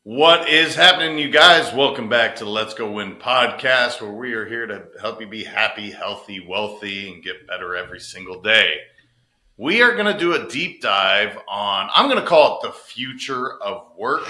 What is happening, you guys? Welcome back to the Let's Go Win podcast, where we are here to help you be happy, healthy, wealthy, and get better every single day. We are going to do a deep dive on, I'm going to call it the future of work,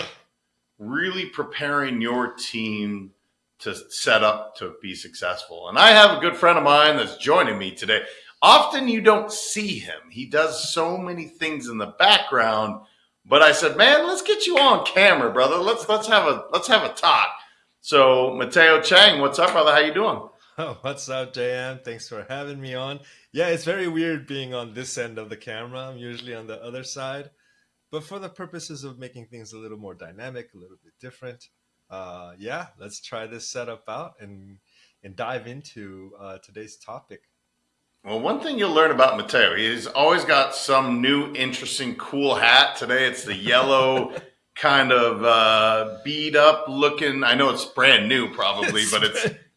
really preparing your team to set up to be successful. And I have a good friend of mine that's joining me today. Often you don't see him. He does so many things in the background, but I said, "Man, let's get you on camera, brother. Let's have a talk." So, Mateo Chang, what's up, brother? How you doing? Oh, what's up, JM? Thanks for having me on. Yeah, it's very weird being on this end of the camera. I'm usually on the other side. But for the purposes of making things a little more dynamic, a little bit different, yeah, let's try this setup out and dive into today's topic. Well, one thing you'll learn about Mateo, he's always got some new, interesting, cool hat. Today it's the yellow, kind of beat up looking. I know it's brand new, probably, but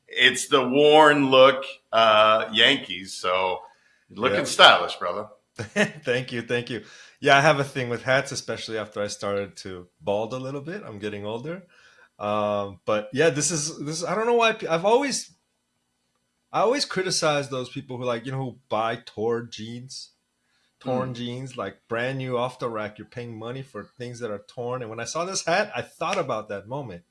it's the worn look Yankees. So looking Yeah. stylish, brother. Thank you, thank you. Yeah, I have a thing with hats, especially after I started to bald a little bit. I'm getting older. But yeah, this is I don't know why I always criticize those people who who buy torn Mm. jeans, like brand new off the rack. You're paying money for things that are torn. And when I saw this hat, I thought about that moment.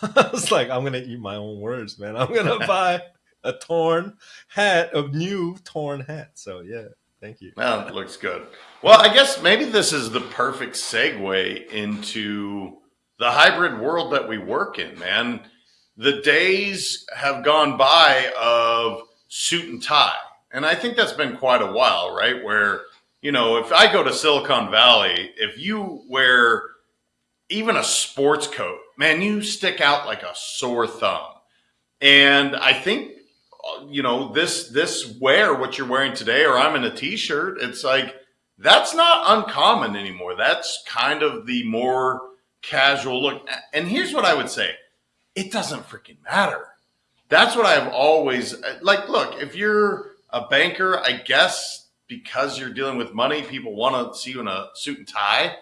I was like, I'm gonna eat my own words, man. I'm gonna buy a torn hat, a new torn hat. So yeah, thank you. Well, it looks good. Well, I guess maybe this is the perfect segue into the hybrid world that we work in, man. The days have gone by of suit and tie. And I think that's been quite a while, right? Where, if I go to Silicon Valley, if you wear even a sports coat, man, you stick out like a sore thumb. And I think this wear what you're wearing today, or I'm in a t-shirt. It's like that's not uncommon anymore. That's kind of the more casual look. And here's what I would say: it doesn't freaking matter. That's what I've always like. Look, if you're a banker, I guess because you're dealing with money, people want to see you in a suit and tie.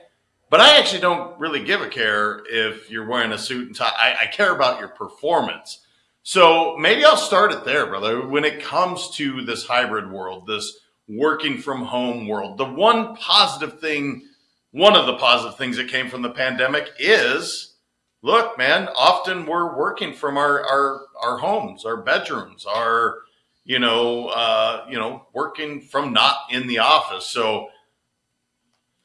But I actually don't really give a care if you're wearing a suit and tie. I care about your performance. So maybe I'll start it there, brother. When it comes to this hybrid world, this working from home world, one of the positive things that came from the pandemic is, look, man, often we're working from our homes, our bedrooms, working from not in the office. So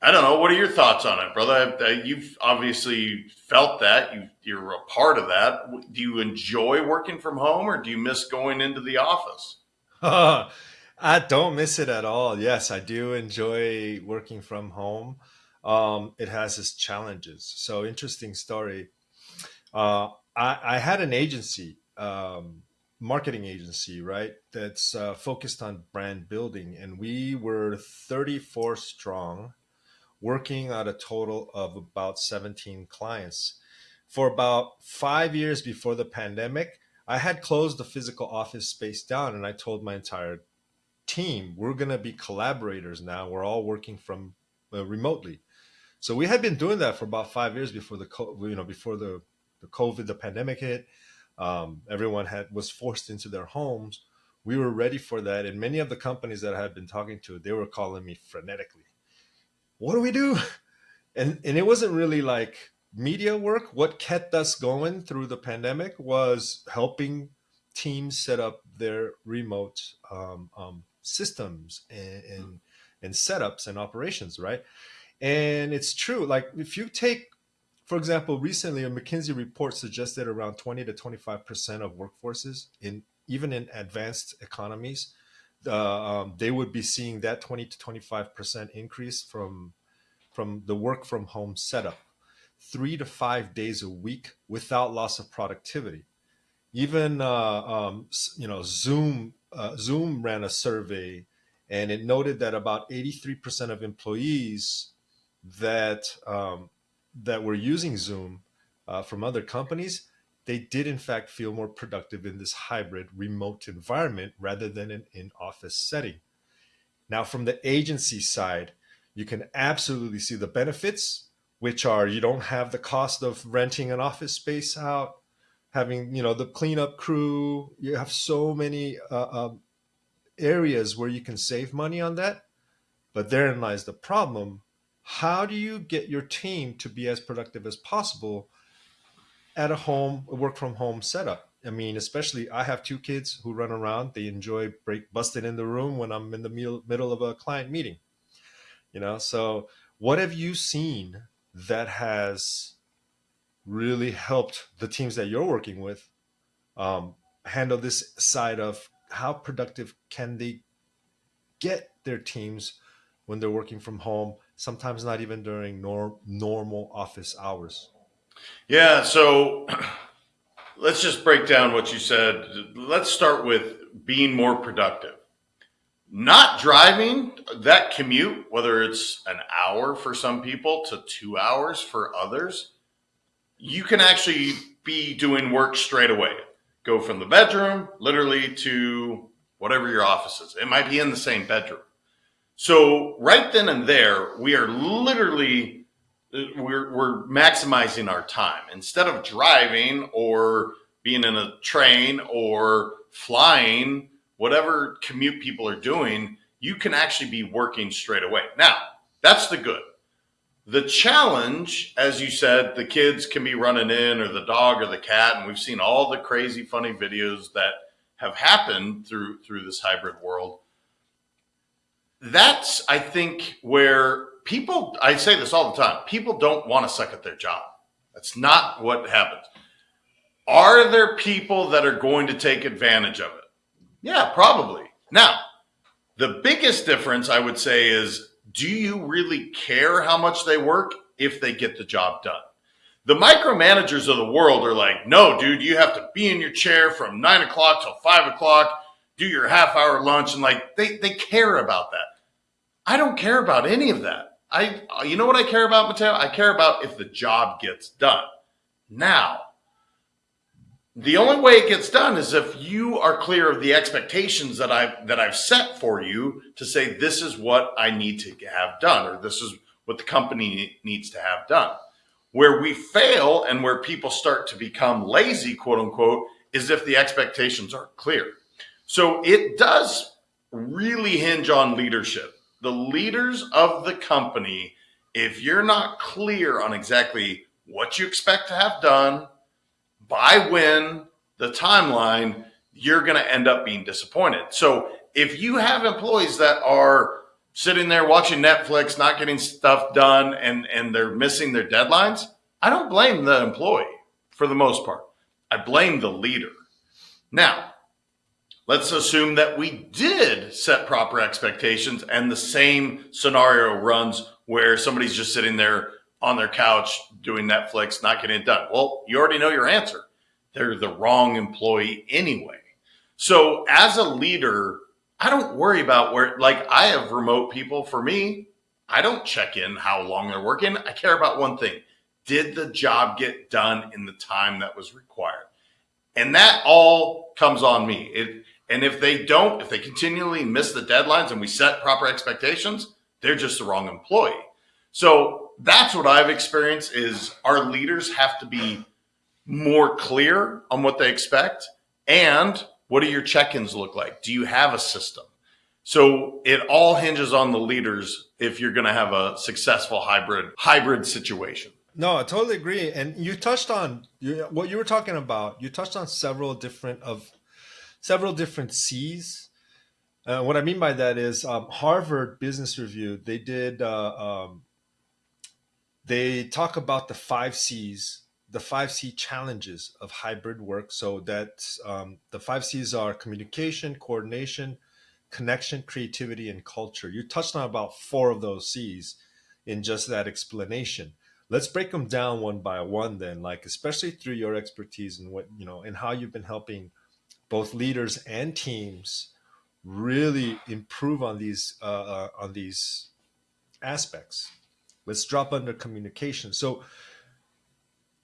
I don't know. What are your thoughts on it, brother? You've obviously felt that. You're a part of that. Do you enjoy working from home, or do you miss going into the office? I don't miss it at all. Yes, I do enjoy working from home. It has its challenges. So interesting story. I had an agency, marketing agency, right? That's focused on brand building, and we were 34 strong, working at a total of about 17 clients. For about 5 years before the pandemic, I had closed the physical office space down, and I told my entire team, we're going to be collaborators now. We're all working from remotely. So we had been doing that for about 5 years before the COVID, the pandemic hit. Everyone was forced into their homes. We were ready for that, and many of the companies that I had been talking to, they were calling me frenetically. What do we do? And it wasn't really like media work. What kept us going through the pandemic was helping teams set up their remote systems and setups and operations, right? And it's true. Like if you take, for example, recently a McKinsey report suggested around 20 to 25% of workforces in even in advanced economies, they would be seeing that 20 to 25% increase from the work from home setup, 3 to 5 days a week without loss of productivity. Even Zoom ran a survey, and it noted that about 83% of employees that that were using Zoom from other companies, they did in fact feel more productive in this hybrid remote environment rather than an in-office setting. Now, from the agency side, you can absolutely see the benefits which are you don't have the cost of renting an office space out, having the cleanup crew. You have so many areas where you can save money on that. But therein lies the problem. How do you get your team to be as productive as possible at a work from home setup? I mean, especially I have two kids who run around. They enjoy busting in the room when I'm in the middle of a client meeting. So what have you seen that has really helped the teams that you're working with um, handle this side of how productive can they get their teams when they're working from home, sometimes not even during normal office hours? Yeah. So let's just break down what you said. Let's start with being more productive. Not driving that commute, whether it's an hour for some people to 2 hours for others, you can actually be doing work straight away. Go from the bedroom literally to whatever your office is. It might be in the same bedroom. So right then and there, we are literally we're maximizing our time instead of driving or being in a train or flying. Whatever commute people are doing, you can actually be working straight away. Now, that's the good. The challenge, as you said, the kids can be running in, or the dog or the cat, and we've seen all the crazy, funny videos that have happened through this hybrid world. That's, I think, where people, I say this all the time, people don't want to suck at their job. That's not what happens. Are there people that are going to take advantage of it? Yeah, probably. Now, the biggest difference I would say is, do you really care how much they work if they get the job done? The micromanagers of the world are like, no, dude, you have to be in your chair from 9 o'clock till 5 o'clock, do your half hour lunch. And like, they care about that. I don't care about any of that. You know what I care about, Mateo? I care about if the job gets done. Now, the only way it gets done is if you are clear of the expectations that I've set for you to say this is what I need to have done, or this is what the company needs to have done. Where we fail and where people start to become lazy, quote unquote, is if the expectations aren't clear. So it does really hinge on leadership. The leaders of the company, if you're not clear on exactly what you expect to have done, by when, the timeline, you're going to end up being disappointed. So if you have employees that are sitting there watching Netflix, not getting stuff done, and they're missing their deadlines, I don't blame the employee for the most part. I blame the leader. Now, let's assume that we did set proper expectations and the same scenario runs where somebody's just sitting there on their couch doing Netflix, not getting it done. Well, you already know your answer. They're the wrong employee anyway. So as a leader, I don't worry about where, like, I have remote people. For me, I don't check in how long they're working. I care about one thing. Did the job get done in the time that was required? And that all comes on me. And if they don't, if they continually miss the deadlines and we set proper expectations, they're just the wrong employee. So that's what I've experienced is our leaders have to be more clear on what they expect. And what do your check-ins look like? Do you have a system? So it all hinges on the leaders if you're going to have a successful hybrid situation. No, I totally agree. And you touched on what you were talking about. You touched on several different C's. What I mean by that is Harvard Business Review. They talk about the 5 C's, the 5C challenges of hybrid work. So that the 5 C's are communication, coordination, connection, creativity, and culture. You touched on about 4 of those C's in just that explanation. Let's break them down one by one then, like especially through your expertise and what and how you've been helping both leaders and teams really improve on these aspects. Let's drop under communication. So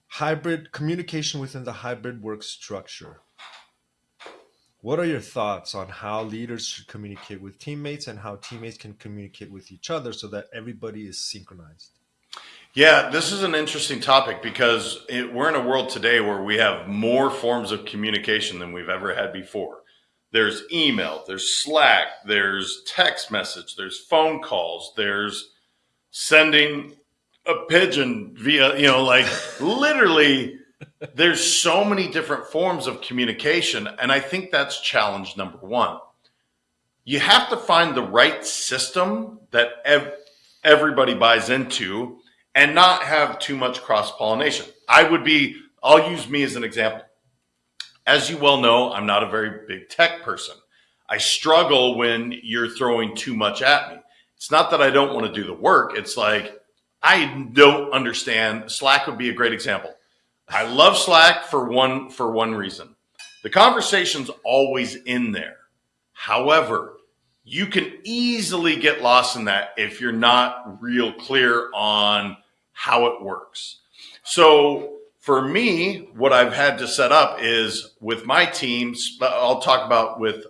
hybrid communication within the hybrid work structure. What are your thoughts on how leaders should communicate with teammates and how teammates can communicate with each other so that everybody is synchronized? Yeah, this is an interesting topic because we're in a world today where we have more forms of communication than we've ever had before. There's email, there's Slack, there's text message, there's phone calls, there's sending a pigeon via, like literally, there's so many different forms of communication. And I think that's challenge number one. You have to find the right system that everybody buys into and not have too much cross pollination. I'll use me as an example. As you well know, I'm not a very big tech person. I struggle when you're throwing too much at me. It's not that I don't want to do the work. It's like I don't understand. Slack would be a great example. I love Slack for one reason. The conversation's always in there. However, you can easily get lost in that if you're not real clear on how it works. So for me, what I've had to set up is with my teams, I'll talk about with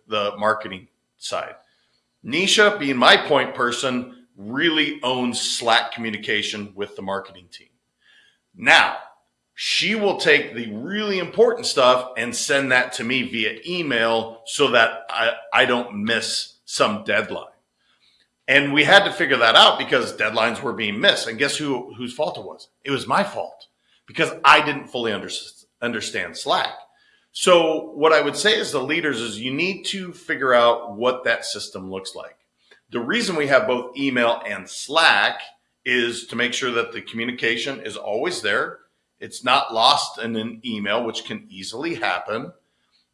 the marketing side. Nisha, being my point person, really owns Slack communication with the marketing team. Now, she will take the really important stuff and send that to me via email so that I don't miss some deadline. And we had to figure that out because deadlines were being missed. And guess whose fault it was? It was my fault because I didn't fully understand Slack. So what I would say as the leaders is you need to figure out what that system looks like. The reason we have both email and Slack is to make sure that the communication is always there. It's not lost in an email, which can easily happen.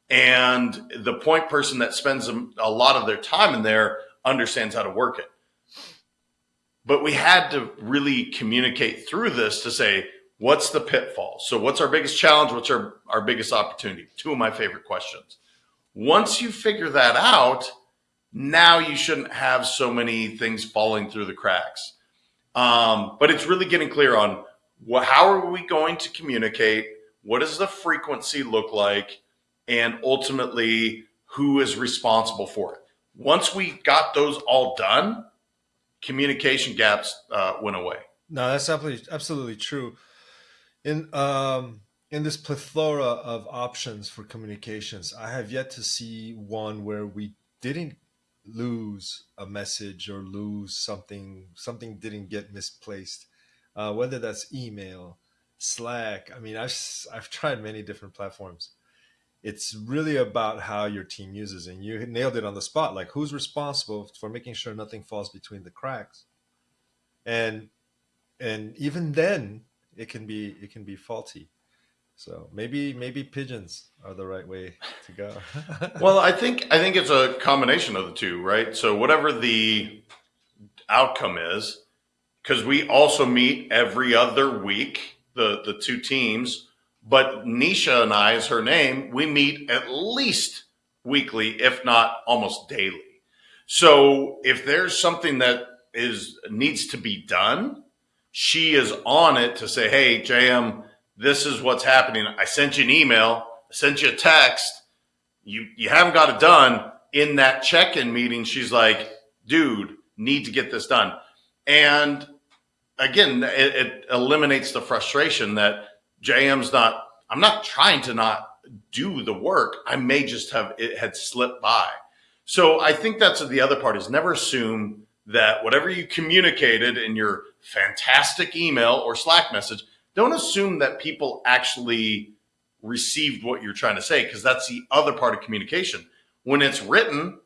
And the point person that spends a lot of their time in there understands how to work it. But we had to really communicate through this to say, what's the pitfall? So what's our biggest challenge? What's our biggest opportunity? Two of my favorite questions. Once you figure that out, now you shouldn't have so many things falling through the cracks. But it's really getting clear on how are we going to communicate? What does the frequency look like? And ultimately, who is responsible for it? Once we got those all done, communication gaps went away. No, that's absolutely true. In this plethora of options for communications, I have yet to see one where we didn't lose a message or lose something didn't get misplaced, whether that's email, Slack. I mean, I've tried many different platforms. It's really about how your team uses it. And you nailed it on the spot. Like, who's responsible for making sure nothing falls between the cracks? And even then, it can be faulty. So maybe pigeons are the right way to go. Well, I think it's a combination of the two, right? So whatever the outcome is, because we also meet every other week, the two teams. But Nisha and I, is her name, we meet at least weekly, if not almost daily. So if there's something that is needs to be done, she is on it to say, "Hey, JM, this is what's happening. I sent you an email, I sent you a text. You haven't got it done." In that check-in meeting, she's like, "Dude, need to get this done." And again, it eliminates the frustration that JM's not, I'm not trying to not do the work. I may just have, it had slipped by. So I think that's the other part is never assume that whatever you communicated in your fantastic email or Slack message, don't assume that people actually received what you're trying to say, because that's the other part of communication. When it's written,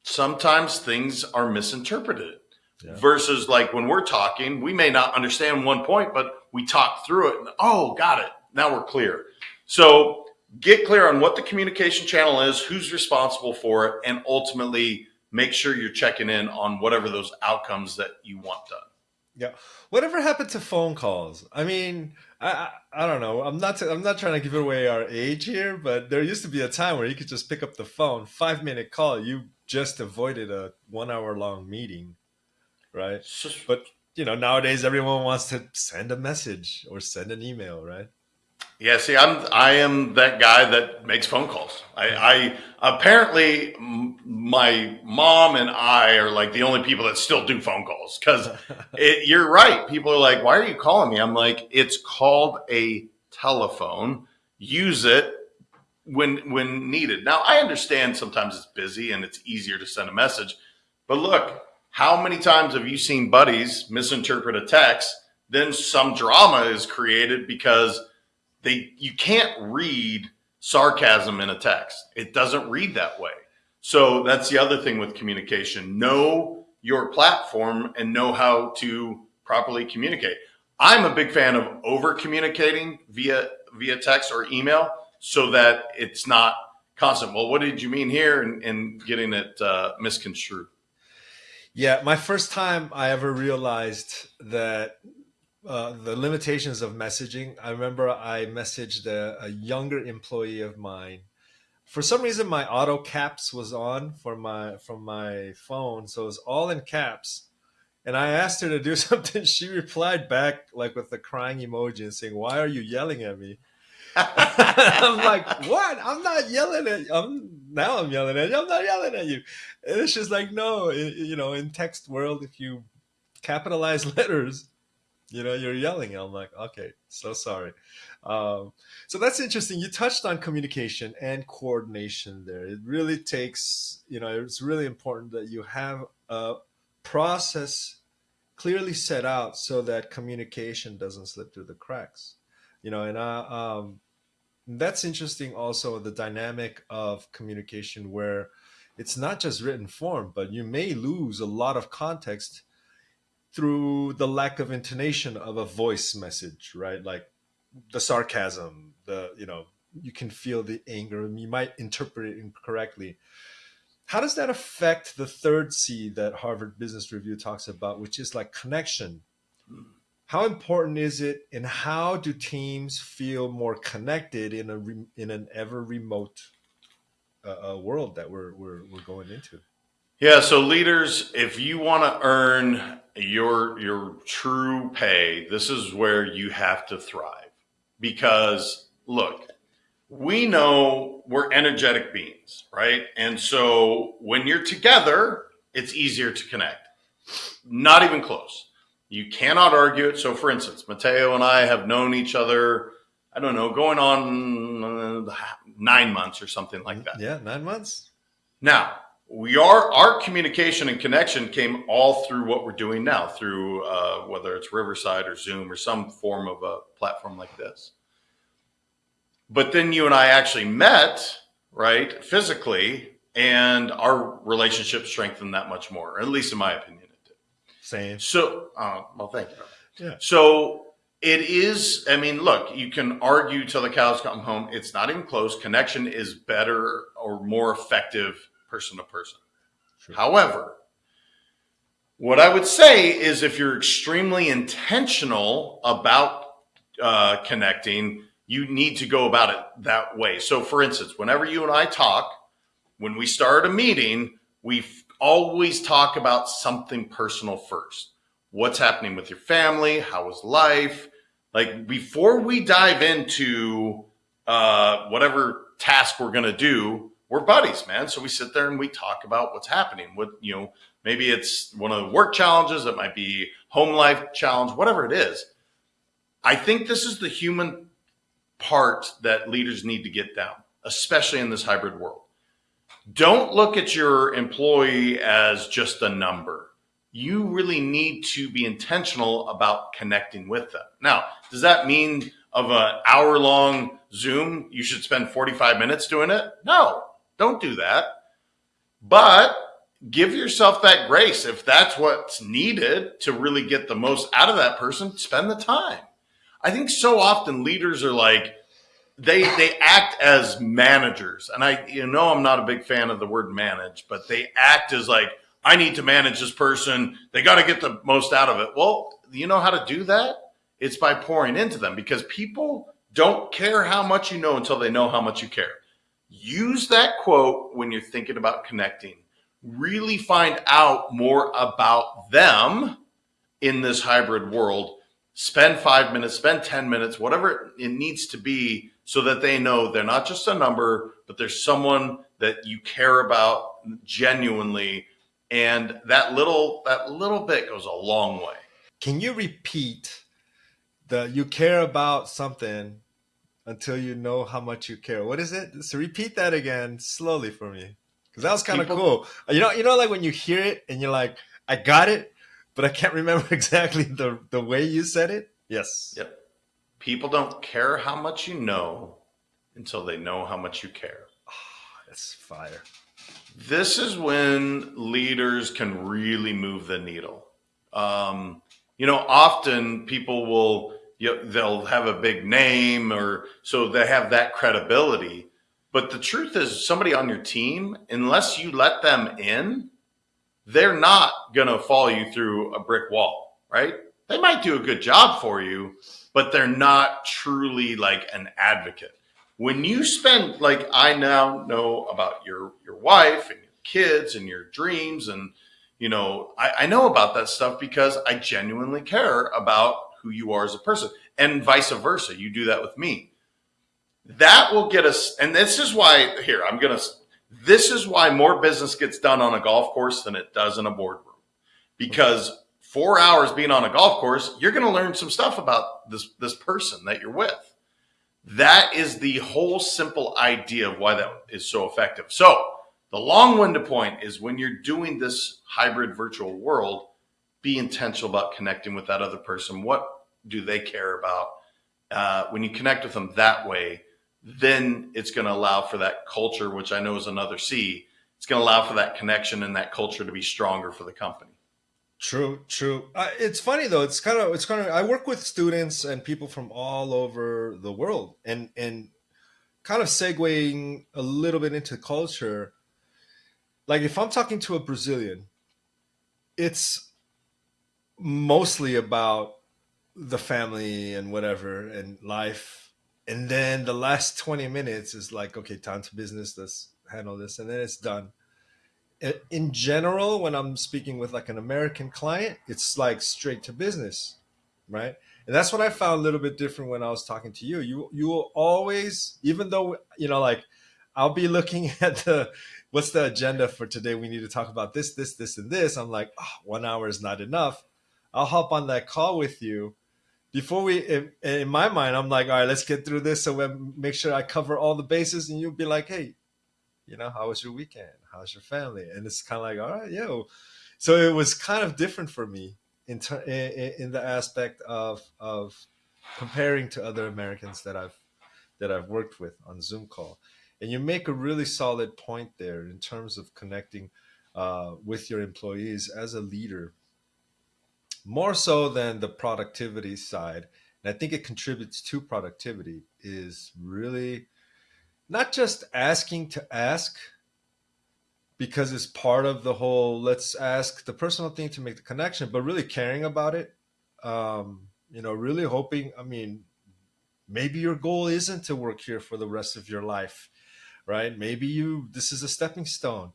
sometimes things are misinterpreted. Yeah. Versus like when we're talking, we may not understand one point, but we talk through it and, oh, got it. Now we're clear. So get clear on what the communication channel is, who's responsible for it, and ultimately make sure you're checking in on whatever those outcomes that you want done. Yeah. Whatever happened to phone calls? I mean, I don't know. I'm not trying to give away our age here, but there used to be a time where you could just pick up the phone, 5 minute call. You just avoided a 1 hour long meeting, right? But nowadays everyone wants to send a message or send an email, right? Yeah, see, I am that guy that makes phone calls. I apparently my mom and I are like the only people that still do phone calls because you're right. People are like, "Why are you calling me?" I'm like, "It's called a telephone. Use it when needed." Now, I understand sometimes it's busy and it's easier to send a message, but look, how many times have you seen buddies misinterpret a text? Then some drama is created because you can't read sarcasm in a text. It doesn't read that way. So that's the other thing with communication. Know your platform and know how to properly communicate. I'm a big fan of over communicating via text or email so that it's not constant. Well, what did you mean here? And getting it misconstrued. Yeah, my first time I ever realized that the limitations of messaging. I remember I messaged a younger employee of mine. For some reason, my auto caps was on for my from my phone, so it was all in caps. And I asked her to do something. She replied back like with a crying emoji and saying, "Why are you yelling at me?" I'm like, "What? I'm not yelling at you. I'm yelling at you. I'm not yelling at you." And it's just like, no, in text world, if you capitalize letters, you're yelling. I'm like, okay, so sorry. um, so that's interesting. You touched on communication and coordination there. It really takes, it's really important that you have a process clearly set out so that communication doesn't slip through the cracks. And that's interesting also, the dynamic of communication where it's not just written form, but you may lose a lot of context through the lack of intonation of a voice message, right? Like the sarcasm, you can feel the anger and you might interpret it incorrectly. How does that affect the third C that Harvard Business Review talks about, which is like connection? How important is it, and how do teams feel more connected in an ever remote world that we're going into? Yeah, so leaders, if you want to earn your true pay, this is where you have to thrive. Because look, we know we're energetic beings, right? And so when you're together, it's easier to connect. Not even close. You cannot argue it. So, for instance, Mateo and I have known each other, I don't know, going on 9 months or something like that. Yeah, 9 months. Now, our communication and connection came all through what we're doing now, through whether it's Riverside or Zoom or some form of a platform like this. But then you and I actually met, right, physically, and our relationship strengthened that much more, at least in my opinion, it did. Same. So, well, thank you. Yeah. So it is, I mean, look, you can argue till the cows come home. It's not even close. Connection is better or more effective person to person. Sure. However, what I would say is if you're extremely intentional about connecting, you need to go about it that way. So, for instance, whenever you and I talk, when we start a meeting, we always talk about something personal first. What's happening with your family? How is life? Like before we dive into whatever task we're going to do, we're buddies, man. So we sit there and we talk about what's happening. Maybe it's one of the work challenges. It might be home life challenge, whatever it is. I think this is the human part that leaders need to get down, especially in this hybrid world. Don't look at your employee as just a number. You really need to be intentional about connecting with them. Now, does that mean of an hour-long Zoom, you should spend 45 minutes doing it? No, don't do that. But give yourself that grace. If that's what's needed to really get the most out of that person, spend the time. I think so often leaders are like, they act as managers. And I'm not a big fan of the word manage, but they act as like, I need to manage this person. They got to get the most out of it. Well, you know how to do that? It's by pouring into them, because people don't care how much you know until they know how much you care. Use that quote when you're thinking about connecting. Really find out more about them in this hybrid world. spend 5 minutes, spend 10 minutes, whatever it needs to be, so that they know they're not just a number, but there's someone that you care about genuinely. And that little bit goes a long way. Can you repeat the you care about something until you know how much you care? What is it? So repeat that again slowly for me, because that was kind of People, cool. Like when you hear it and you're like, I got it, but I can't remember exactly the way you said it. Yes. yep, people don't care how much you know until they know how much you care. That's fire. This is when leaders can really move the needle. Often people they'll have a big name, or so they have that credibility. But the truth is, somebody on your team, unless you let them in, they're not going to follow you through a brick wall, right? They might do a good job for you, but they're not truly like an advocate. When you spend, like, I now know about your wife and your kids and your dreams, and I know about that stuff because I genuinely care about who you are as a person, and vice versa. You do that with me. That will get us, and this is why here I'm gonna. This is why more business gets done on a golf course than it does in a boardroom, because 4 hours being on a golf course, you're going to learn some stuff about this person that you're with. That is the whole simple idea of why that is so effective. So the long-winded point is, when you're doing this hybrid virtual world, be intentional about connecting with that other person. What do they care about? When you connect with them that way, then it's going to allow for that culture, which I know is another C. It's going to allow for that connection and that culture to be stronger for the company. True, true. It's funny though. It's kind of. I work with students and people from all over the world, and kind of segueing a little bit into culture. Like if I'm talking to a Brazilian, it's mostly about the family and whatever and life, and then the last 20 minutes is like, okay, time to business. Let's handle this, and then it's done. In general, when I'm speaking with like an American client, it's like straight to business, right? And that's what I found a little bit different when I was talking to you. You will always, even though like I'll be looking at the what's the agenda for today. We need to talk about this, this, this, and this. I'm like, 1 hour is not enough. I'll hop on that call with you before in my mind, I'm like, all right, let's get through this so we make sure I cover all the bases, and you'll be like, hey, how was your weekend? How's your family? And it's kind of like, all right, yo. So it was kind of different for me in the aspect of comparing to other Americans that I've worked with on Zoom call. And you make a really solid point there in terms of connecting with your employees as a leader, more so than the productivity side. And I think it contributes to productivity, is really not just asking to ask, because it's part of the whole let's ask the personal thing to make the connection, but really caring about it. Really hoping, maybe your goal isn't to work here for the rest of your life, right? Maybe this is a stepping stone.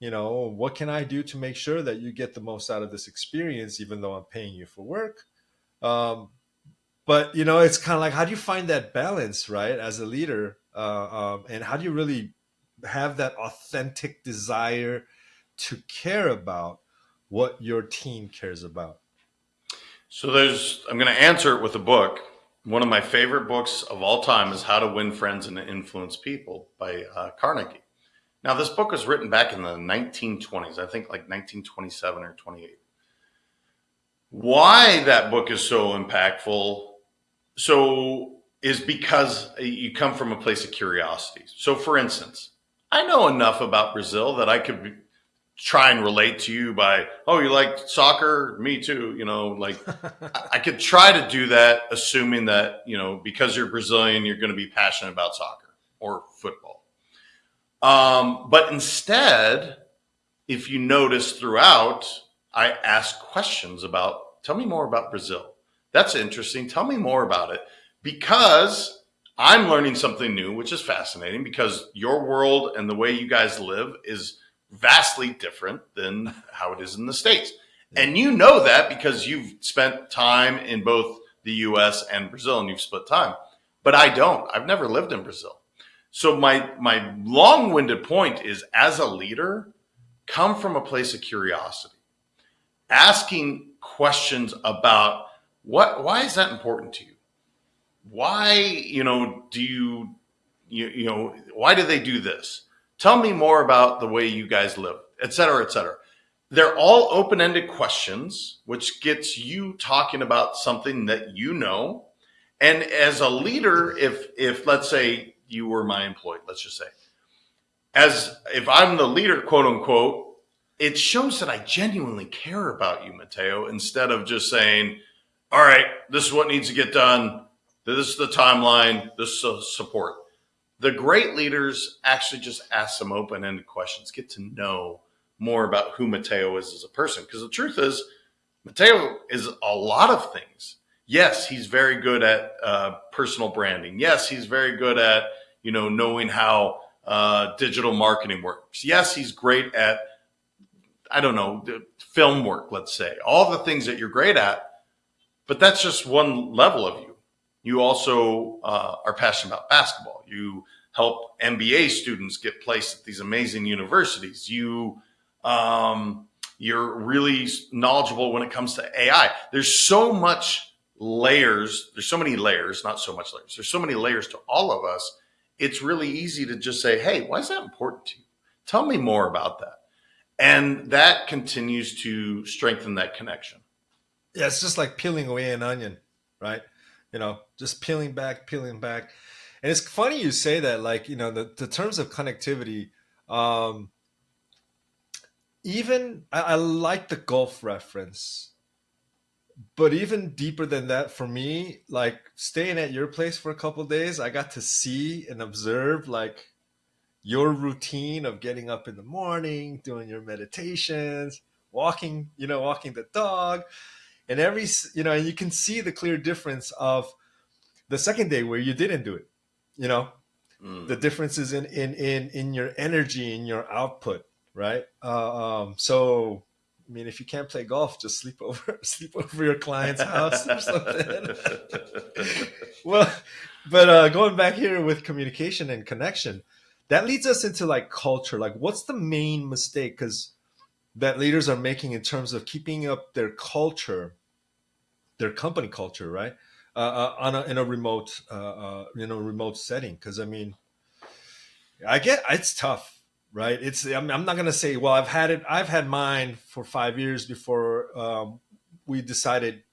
What can I do to make sure that you get the most out of this experience, even though I'm paying you for work? But it's kind of like, how do you find that balance, right, as a leader, and how do you really have that authentic desire to care about what your team cares about? So I'm going to answer it with a book. One of my favorite books of all time is How to Win Friends and Influence People by Carnegie. Now, this book was written back in the 1920s, I think like 1927 or 28. Why that book is so impactful is because you come from a place of curiosity. So, for instance, I know enough about Brazil that I could try and relate to you by, oh, you like soccer? Me too. Like I could try to do that, assuming that, because you're Brazilian, you're going to be passionate about soccer or football. But instead, if you notice throughout, I ask questions about, tell me more about Brazil. That's interesting. Tell me more about it, because I'm learning something new, which is fascinating, because your world and the way you guys live is vastly different than how it is in the States. And you know that because you've spent time in both the US and Brazil, and you've split time. But I don't. I've never lived in Brazil. So my long-winded point is, as a leader, come from a place of curiosity, asking questions about why is that important to you? Why, do why do they do this? Tell me more about the way you guys live, et cetera, et cetera. They're all open-ended questions, which gets you talking about something that you know. And as a leader, if let's say you were my employee, let's just say, as if I'm the leader, quote unquote, it shows that I genuinely care about you, Mateo, instead of just saying, all right, this is what needs to get done. This is the timeline. This is support. The great leaders actually just ask some open-ended questions, get to know more about who Mateo is as a person. Because the truth is, Mateo is a lot of things. Yes, he's very good at personal branding. Yes, he's very good at, knowing how digital marketing works. Yes, he's great at, I don't know, film work, let's say. All the things that you're great at, but that's just one level of you. You also are passionate about basketball. You help MBA students get placed at these amazing universities. You're really knowledgeable when it comes to AI. There's so much layers. There's so many layers, not so much layers. There's so many layers to all of us. It's really easy to just say, hey, why is that important to you? Tell me more about that. And that continues to strengthen that connection. Yeah, it's just like peeling away an onion, right? Just peeling back, peeling back. And it's funny you say that, like, the terms of connectivity. Even I like the golf reference, but even deeper than that for me, like staying at your place for a couple of days, I got to see and observe like your routine of getting up in the morning, doing your meditations, walking the dog, and and you can see the clear difference of the second day where you didn't do it. You know, the differences in your energy, in your output, right? So I mean, if you can't play golf, just sleep over sleep over your client's house or something. Well, but going back here with communication and connection, that leads us into like culture. Like, what's the main mistake because that leaders are making in terms of keeping up their culture, their company culture, right? In a remote setting. Because I mean, I get it's tough, right? I'm not gonna say, well, I've had mine for 5 years before we decided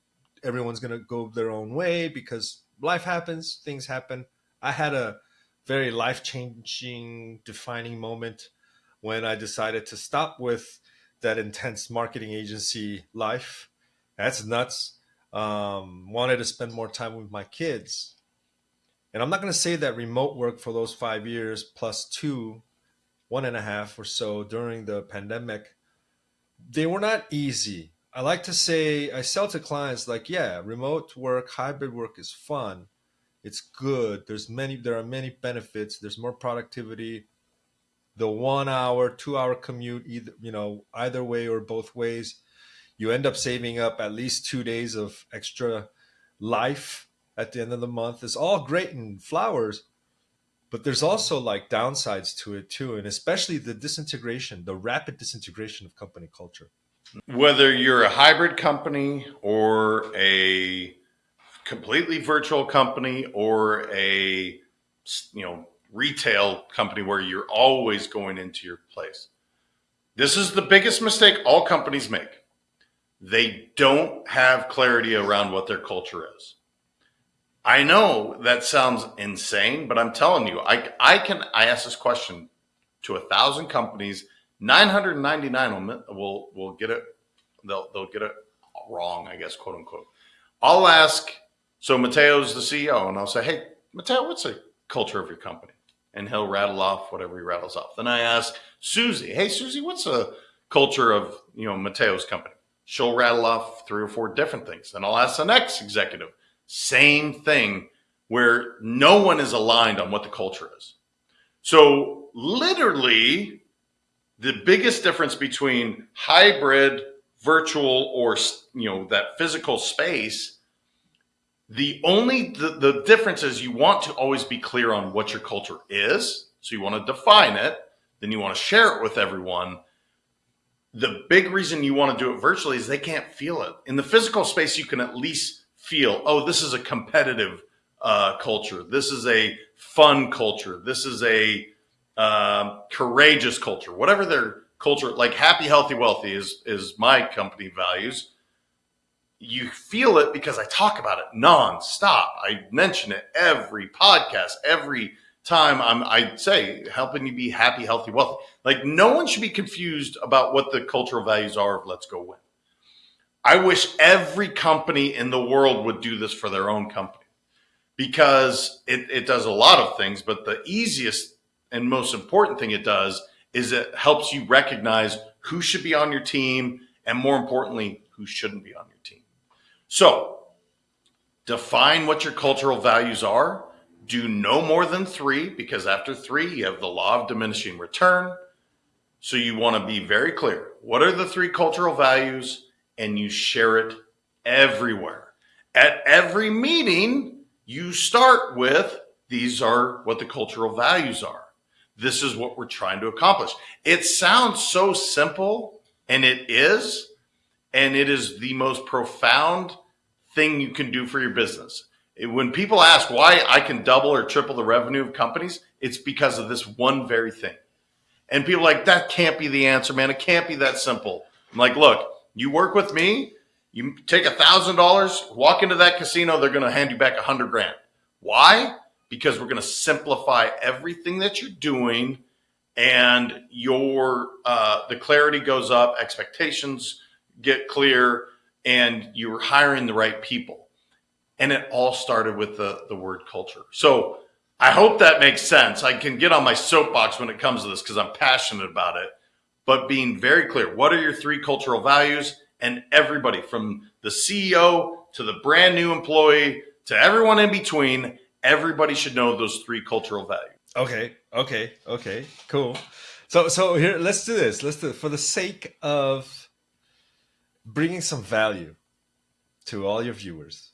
everyone's gonna go their own way because life happens, things happen. I had a very life changing, defining moment when I decided to stop with that intense marketing agency life. That's nuts. Wanted to spend more time with my kids. And I'm not going to say that remote work for those 5 years plus two, 1.5 or so during the pandemic, they were not easy. I like to say, I sell to clients like, yeah, remote work, hybrid work is fun. It's good. There are many benefits. There's more productivity. The 1 hour, 2 hour commute, either way or both ways, you end up saving up at least 2 days of extra life at the end of the month. It's all great in flowers, but there's also like downsides to it too, and especially the rapid disintegration of company culture. Whether you're a hybrid company or a completely virtual company or a retail company where you're always going into your place, this is the biggest mistake all companies make. They don't have clarity around what their culture is. I know that sounds insane, but I'm telling you, I ask this question to 1,000 companies. 999 will get it. They'll get it wrong, I guess, quote unquote. I'll ask. So Mateo's the CEO, and I'll say, "Hey, Mateo, what's the culture of your company?" And he'll rattle off whatever he rattles off. Then I ask Susie, "Hey, Susie, what's the culture of Mateo's company?" She'll rattle off 3 or 4 different things. Then I'll ask the next executive. Same thing, where no one is aligned on what the culture is. So literally, the biggest difference between hybrid, virtual, or that physical space, The difference is you want to always be clear on what your culture is. So you want to define it, then you want to share it with everyone. The big reason you want to do it virtually is they can't feel it. In the physical space, you can at least feel, oh, this is a competitive culture. This is a fun culture. This is a courageous culture. Whatever their culture, like happy, healthy, wealthy is my company values. You feel it because I talk about it nonstop. I mention it every podcast, every time I say helping you be happy, healthy, wealthy. Like no one should be confused about what the cultural values are of Let's Go Win. I wish every company in the world would do this for their own company because it does a lot of things, but the easiest and most important thing it does is it helps you recognize who should be on your team and more importantly, who shouldn't be on your team. So define what your cultural values are. Do no more than 3 because after 3, you have the law of diminishing return. So you want to be very clear. What are the 3 cultural values? And you share it everywhere. At every meeting, you start with these are what the cultural values are. This is what we're trying to accomplish. It sounds so simple, and it is. And it is the most profound thing you can do for your business. When people ask why I can double or triple the revenue of companies, it's because of this one very thing. And people are like, that can't be the answer, man. It can't be that simple. I'm like, look, you work with me, you take $1,000, walk into that casino, they're going to hand you back $100,000. Why? Because we're going to simplify everything that you're doing, and your the clarity goes up, expectations get clear, and you're hiring the right people. And it all started with the word culture. So I hope that makes sense. I can get on my soapbox when it comes to this because I'm passionate about it. But being very clear, what are your 3 cultural values? And everybody from the CEO to the brand new employee to everyone in between, everybody should know those 3 cultural values. Okay, cool. So here, let's do this. Let's do it for the sake of bringing some value to all your viewers.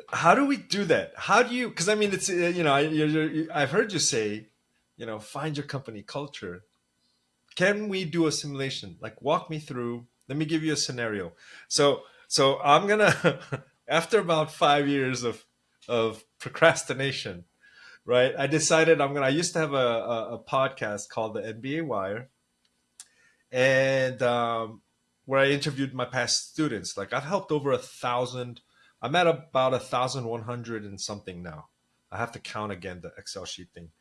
How do we do that? How do you? Because I mean, it's I've heard you say, find your company culture. Can we do a simulation? Like, walk me through. Let me give you a scenario. So I'm gonna after about 5 years of procrastination, right? I decided I used to have a podcast called the NBA Wire, and where I interviewed my past students. Like I've helped over 1,000. I'm at about 1,100 and something now. I have to count again the Excel sheet thing.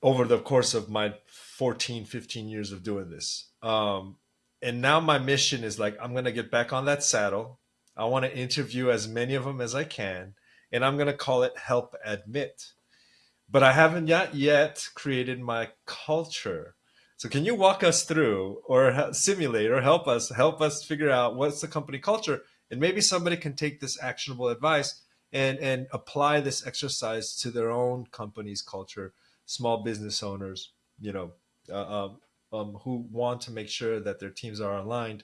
Over the course of my 14, 15 years of doing this. And now my mission is like, I'm going to get back on that saddle. I want to interview as many of them as I can. And I'm going to call it Help Admit. But I haven't yet created my culture. So can you walk us through or simulate or help us figure out what's the company culture? And maybe somebody can take this actionable advice and apply this exercise to their own company's culture, small business owners, who want to make sure that their teams are aligned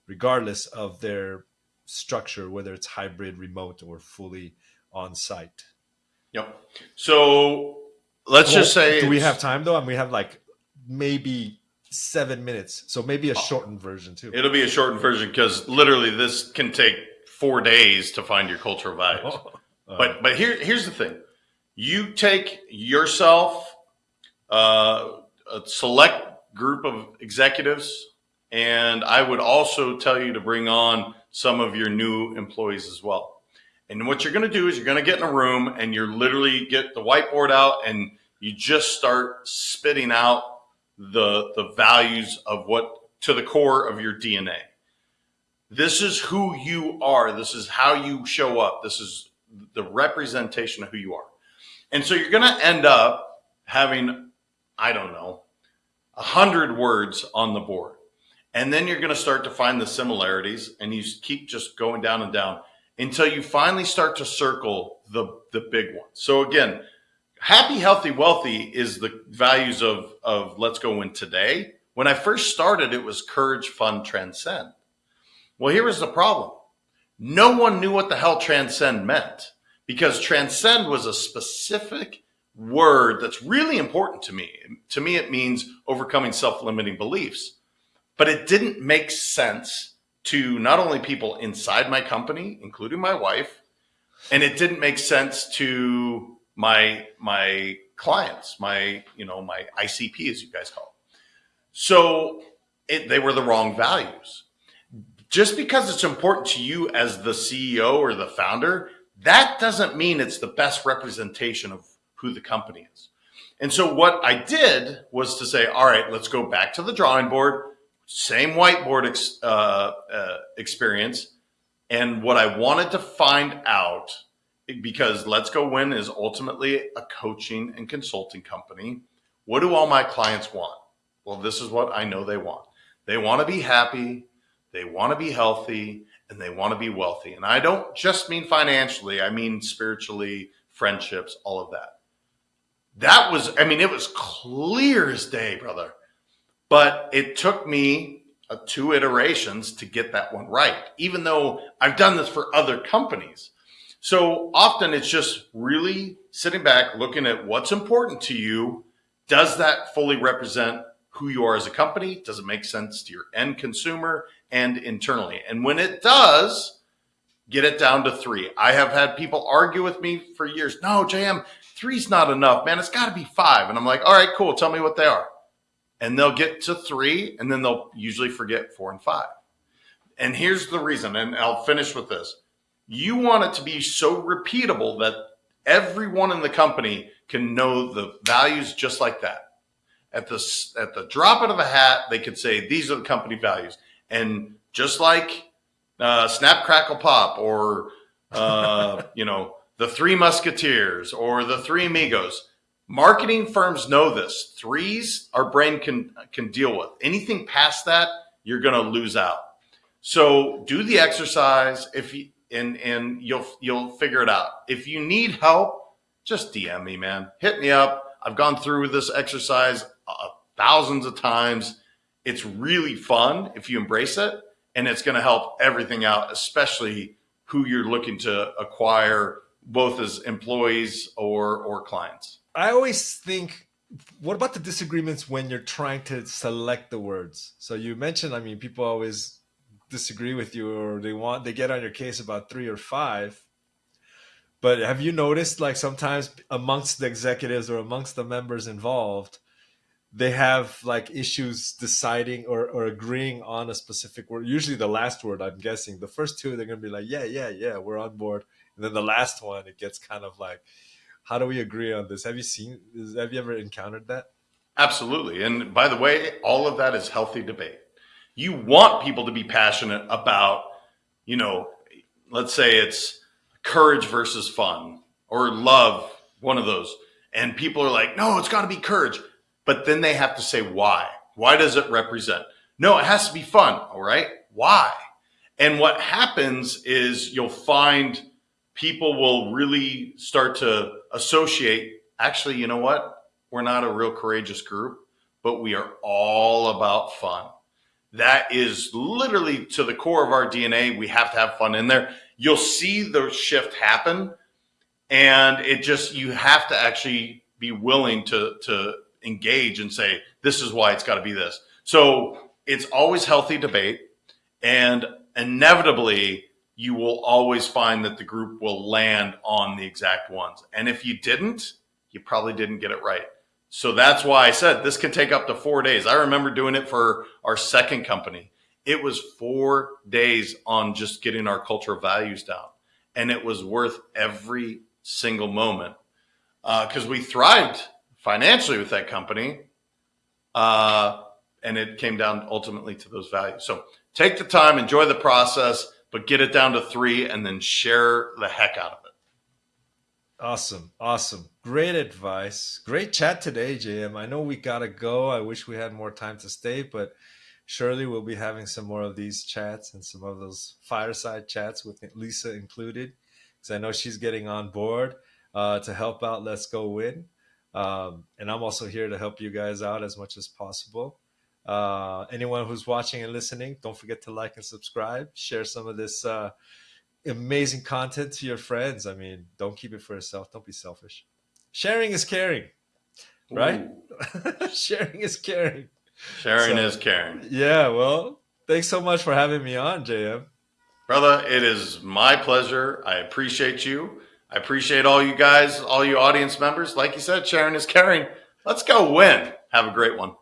regardless of their structure, whether it's hybrid, remote, or fully on site. Yep. So let's just say, do we have time though? And we have like maybe 7 minutes. So maybe a shortened version too. It'll be a shortened version because literally this can take 4 days to find your cultural values. But here's the thing. You take yourself, a select group of executives, and I would also tell you to bring on some of your new employees as well. And what you're going to do is you're going to get in a room and you're literally get the whiteboard out and you just start spitting out the values of what to the core of your DNA. This is who you are. This is how you show up. This is the representation of who you are. And so you're going to end up having, 100 words on the board. And then you're going to start to find the similarities and you keep just going down and down until you finally start to circle the big ones. So again, happy, healthy, wealthy is the values of Let's Go Win today. When I first started, it was courage, fun, transcend. Well, here was the problem. No one knew what the hell transcend meant, because transcend was a specific word that's really important to me. To me, it means overcoming self limiting beliefs, but it didn't make sense to not only people inside my company, including my wife, and it didn't make sense to my clients, my ICP, as you guys call it. So they were the wrong values. Just because it's important to you as the CEO or the founder, that doesn't mean it's the best representation of who the company is. And so what I did was to say, all right, let's go back to the drawing board, same whiteboard experience. And what I wanted to find out, because Let's Go Win is ultimately a coaching and consulting company, what do all my clients want? Well, this is what I know they want. They want to be happy, they want to be healthy, and they want to be wealthy. And I don't just mean financially, I mean spiritually, friendships, all of that. That was, I mean, it was clear as day, brother. But it took me two iterations to get that one right, even though I've done this for other companies. So often it's just really sitting back, looking at what's important to you. Does that fully represent who you are as a company? Does it make sense to your end consumer and internally? And when it does, get it down to 3. I have had people argue with me for years. No, JM, 3's not enough, man. It's got to be 5. And I'm like, all right, cool. Tell me what they are. And they'll get to 3, and then they'll usually forget 4 and 5. And here's the reason, and I'll finish with this. You want it to be so repeatable that everyone in the company can know the values just like that. At the drop of a hat, they could say, these are the company values. And just like Snap, Crackle, Pop, or, the Three Musketeers or the Three Amigos, marketing firms know this. 3s our brain can deal with. Anything past that, you're going to lose out. So do the exercise and you'll figure it out. If you need help, just DM me, man. Hit me up. I've gone through this exercise thousands of times. It's really fun if you embrace it, and it's going to help everything out, especially who you're looking to acquire, both as employees or clients. I always think, what about the disagreements when you're trying to select the words? So you mentioned, I mean, people always disagree with you, or they get on your case about 3 or 5. But have you noticed, like, sometimes amongst the executives or amongst the members involved, they have like issues deciding or agreeing on a specific word? Usually the last word, I'm guessing. The first 2, they're going to be like, yeah, we're on board. And then the last one, it gets kind of like, how do we agree on this? Have you ever encountered that? Absolutely. And by the way, all of that is healthy debate. You want people to be passionate about, you know, let's say it's courage versus fun or love, one of those. And people are like, no, it's got to be courage. But then they have to say why. Why does it represent? No, it has to be fun. All right. Why? And what happens is you'll find people will really start to associate, actually, you know what? We're not a real courageous group, but we are all about fun. That is literally to the core of our DNA. We have to have fun in there. You'll see the shift happen, and you have to actually be willing to engage and say, this is why it's got to be this. So it's always healthy debate, and inevitably you will always find that the group will land on the exact ones. And if you didn't, you probably didn't get it right. So that's why I said this can take up to 4 days. I remember doing it for our second company. It was 4 days on just getting our cultural values down. And it was worth every single moment because we thrived financially with that company. And it came down ultimately to those values. So take the time, enjoy the process, but get it down to 3 and then share the heck out of it. Awesome. Great advice. Great chat today, JM. I know we gotta go. I wish we had more time to stay, but surely we'll be having some more of these chats and some of those fireside chats with Lisa included, because I know she's getting on board to help out Let's Go Win. And I'm also here to help you guys out as much as possible. Anyone who's watching and listening, don't forget to like and subscribe. Share some of this amazing content to your friends. I mean, don't keep it for yourself. Don't be selfish. Sharing is caring, right? Ooh, Sharing is caring. sharing is So, caring. yeah, well, thanks so much for having me on, JM. Brother, it is my pleasure. I appreciate you. I appreciate all you guys, all you audience members. Like you said, sharing is caring. Let's go win. Have a great one.